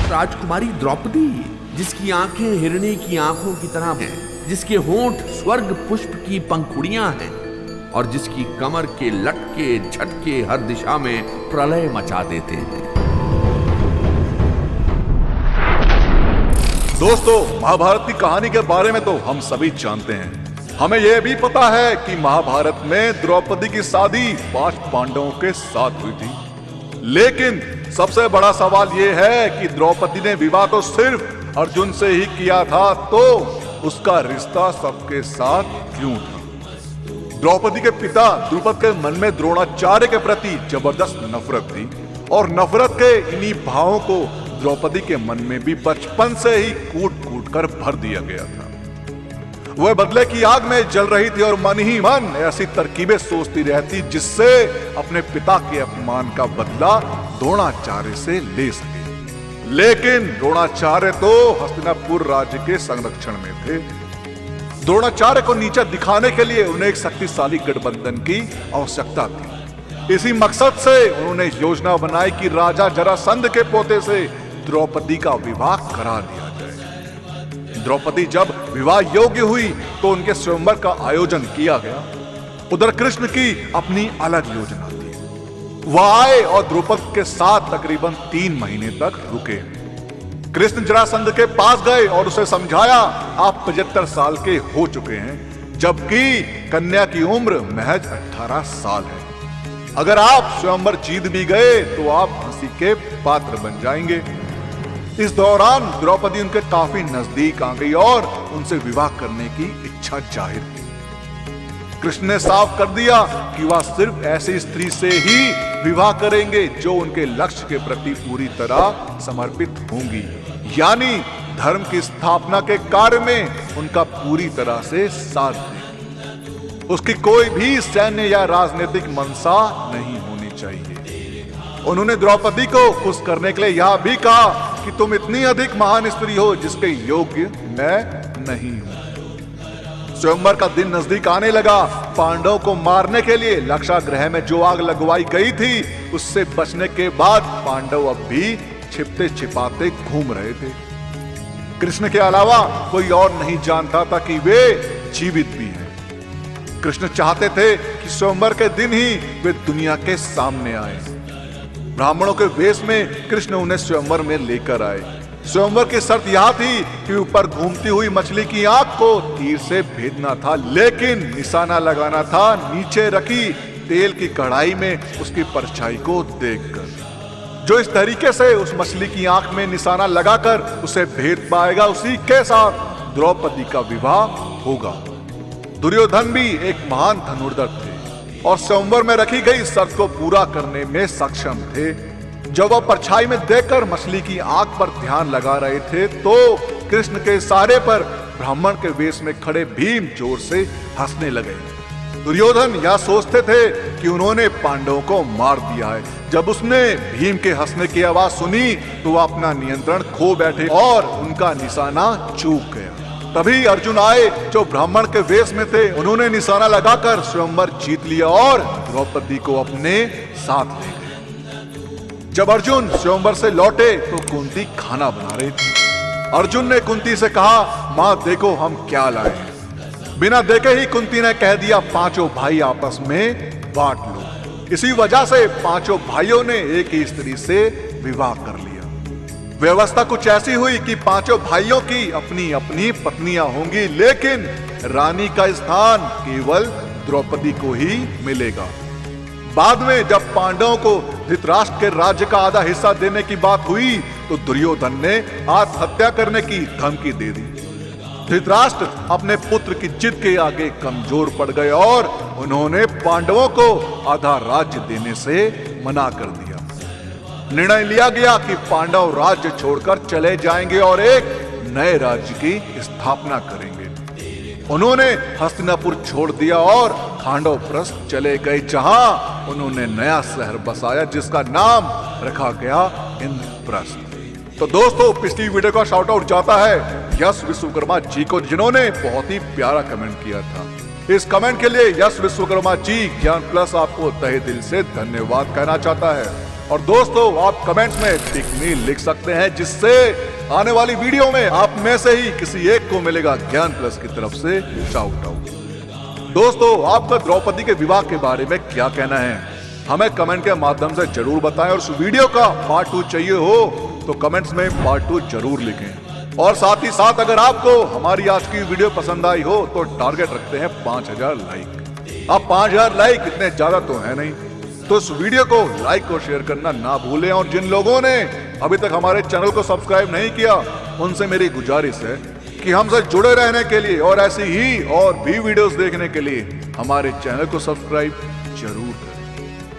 राजकुमारी द्रौपदी, जिसकी आंखें हिरणी की आंखों की तरह हैं, जिसके होंठ स्वर्ग पुष्प की पंखुड़ियां हैं और जिसकी कमर के लटके झटके हर दिशा में प्रलय मचा देते हैं। दोस्तों, महाभारत की कहानी के बारे में तो हम सभी जानते हैं। हमें यह भी पता है कि महाभारत में द्रौपदी की शादी 5 पांडवों के साथ हुई थी। लेकिन सबसे बड़ा सवाल यह है कि द्रौपदी ने विवाह तो सिर्फ अर्जुन से ही किया था, तो उसका रिश्ता सबके साथ क्यों था? द्रौपदी के पिता द्रुपद के मन में द्रोणाचार्य के प्रति जबरदस्त नफरत थी और नफरत के इन्हीं भावों को द्रौपदी के मन में भी बचपन से ही कूट कूट कर भर दिया गया था। वह बदले की आग में जल रही थी और मन ही मन ऐसी तरकीबें सोचती रहती जिससे अपने पिता के अपमान का बदला द्रोणाचार्य से ले सके। लेकिन द्रोणाचार्य तो हस्तिनापुर राज्य के संरक्षण में थे। द्रोणाचार्य को नीचा दिखाने के लिए उन्हें एक शक्तिशाली गठबंधन की आवश्यकता थी। इसी मकसद से उन्होंने योजना बनाई कि राजा जरासंध के पोते से द्रौपदी का विवाह करा दिया जाए। द्रौपदी जब विवाह योग्य हुई तो उनके स्वयंवर का आयोजन किया गया। उधर कृष्ण की अपनी अलग योजना थी। वह आए और द्रुपद के साथ तकरीबन 3 महीने तक रुके। कृष्ण जरासंध के पास गए और उसे समझाया, आप 75 साल के हो चुके हैं, जबकि कन्या की उम्र महज 18 साल है। अगर आप स्वयंवर जीत भी गए तो आप हंसी के पात्र बन जाएंगे। इस दौरान द्रौपदी उनके काफी नजदीक आ गई और उनसे विवाह करने की इच्छा जाहिर की। कृष्ण ने साफ कर दिया कि वह सिर्फ ऐसी स्त्री से ही विवाह करेंगे जो उनके लक्ष्य के प्रति पूरी तरह समर्पित होंगी, यानी धर्म की स्थापना के कार्य में उनका पूरी तरह से साथ देंगी। उसकी कोई भी सैन्य या राजनीतिक मंशा नहीं होनी चाहिए। उन्होंने द्रौपदी को खुश करने के लिए यह भी कहा कि तुम इतनी अधिक महान स्त्री हो जिसके योग्य मैं नहीं हूं। स्वयंवर का दिन नजदीक आने लगा। पांडवों को मारने के लिए लक्षागृह में जो आग लगवाई गई थी, उससे बचने के बाद पांडव अब भी छिपते छिपाते घूम रहे थे। कृष्ण के अलावा कोई और नहीं जानता था कि वे जीवित भी हैं। कृष्ण चाहते थे कि स्वयंवर के दिन ही वे दुनिया के सामने आए। ब्राह्मणों के वेश में कृष्ण उन्हें स्वयंवर में लेकर आए। स्वयंवर की शर्त यह थी कि ऊपर घूमती हुई मछली की आंख को तीर से भेदना था, लेकिन निशाना लगाना था नीचे रखी तेल की कढ़ाई में उसकी परछाई को देखकर। जो इस तरीके से उस मछली की आंख में निशाना लगाकर उसे भेद पाएगा, उसी के साथ द्रौपदी का विवाह होगा। दुर्योधन भी एक महान धनुर्धर थे और स्वयंवर में रखी गई शर्त को पूरा करने में सक्षम थे। जब वह परछाई में देखकर मछली की आंख पर ध्यान लगा रहे थे तो कृष्ण के इशारे पर ब्राह्मण के वेश में खड़े भीम जोर से हंसने लगे। दुर्योधन यह सोचते थे कि उन्होंने पांडवों को मार दिया है। जब उसने भीम के हंसने की आवाज सुनी तो वह अपना नियंत्रण खो बैठे और उनका निशाना चूक गया। तभी अर्जुन आए जो ब्राह्मण के वेश में थे। उन्होंने निशाना लगाकर स्वयंवर जीत लिया और द्रौपदी को अपने साथ ले गए। जब अर्जुन स्वयंवर से लौटे तो कुंती खाना बना रही थी। अर्जुन ने कुंती से कहा, मां देखो हम क्या लाए हैं। बिना देखे ही कुंती ने कह दिया, 5 भाई आपस में बांट लो। इसी वजह से 5 भाइयों ने एक ही स्त्री से विवाह कर लिया। व्यवस्था कुछ ऐसी हुई कि 5 भाइयों की अपनी अपनी पत्नियां होंगी, लेकिन रानी का स्थान केवल द्रौपदी को ही मिलेगा। बाद में जब पांडवों को धृतराष्ट्र के राज्य का आधा हिस्सा देने की बात हुई तो दुर्योधन ने आत्महत्या करने की धमकी दे दी। धृतराष्ट्र अपने पुत्र की जिद के आगे कमजोर पड़ गए और उन्होंने पांडवों को आधा राज्य देने से मना कर दिया। निर्णय लिया गया कि पांडव राज्य छोड़कर चले जाएंगे और एक नए राज्य की स्थापना करेंगे। उन्होंने हस्तिनापुर छोड़ दिया और खांडवप्रस्थ चले गए, जहां उन्होंने नया शहर बसाया जिसका नाम रखा गया इंद्रप्रस्थ। तो दोस्तों, पिछली वीडियो का शाउट आउट जाता है यश विश्वकर्मा जी को, जिन्होंने बहुत ही प्यारा कमेंट किया था। इस कमेंट के लिए यश विश्वकर्मा जी ज्ञान प्लस आपको तहे दिल से धन्यवाद कहना चाहता है। और दोस्तों आप कमेंट्स में टिप्पणी लिख सकते हैं, जिससे आने वाली वीडियो में आप में से ही किसी एक को मिलेगा ज्ञान प्लस की तरफ से शाउट आउट। दोस्तों आपका द्रौपदी के विवाह के बारे में क्या कहना है, हमें कमेंट के माध्यम से जरूर बताएं। और इस वीडियो का पार्ट 2 चाहिए हो तो कमेंट्स में पार्ट 2 जरूर लिखें। और साथ ही साथ अगर आपको हमारी आज की वीडियो पसंद आई हो तो टारगेट रखते हैं 5000 लाइक। अब 5000 लाइक इतने ज्यादा तो है नहीं, तो इस वीडियो को लाइक और शेयर करना ना भूलें। और जिन लोगों ने अभी तक हमारे चैनल को सब्सक्राइब नहीं किया, उनसे मेरी गुजारिश है कि हमसे जुड़े रहने के लिए और ऐसी ही और भी वीडियोस देखने के लिए हमारे चैनल को सब्सक्राइब जरूर करें।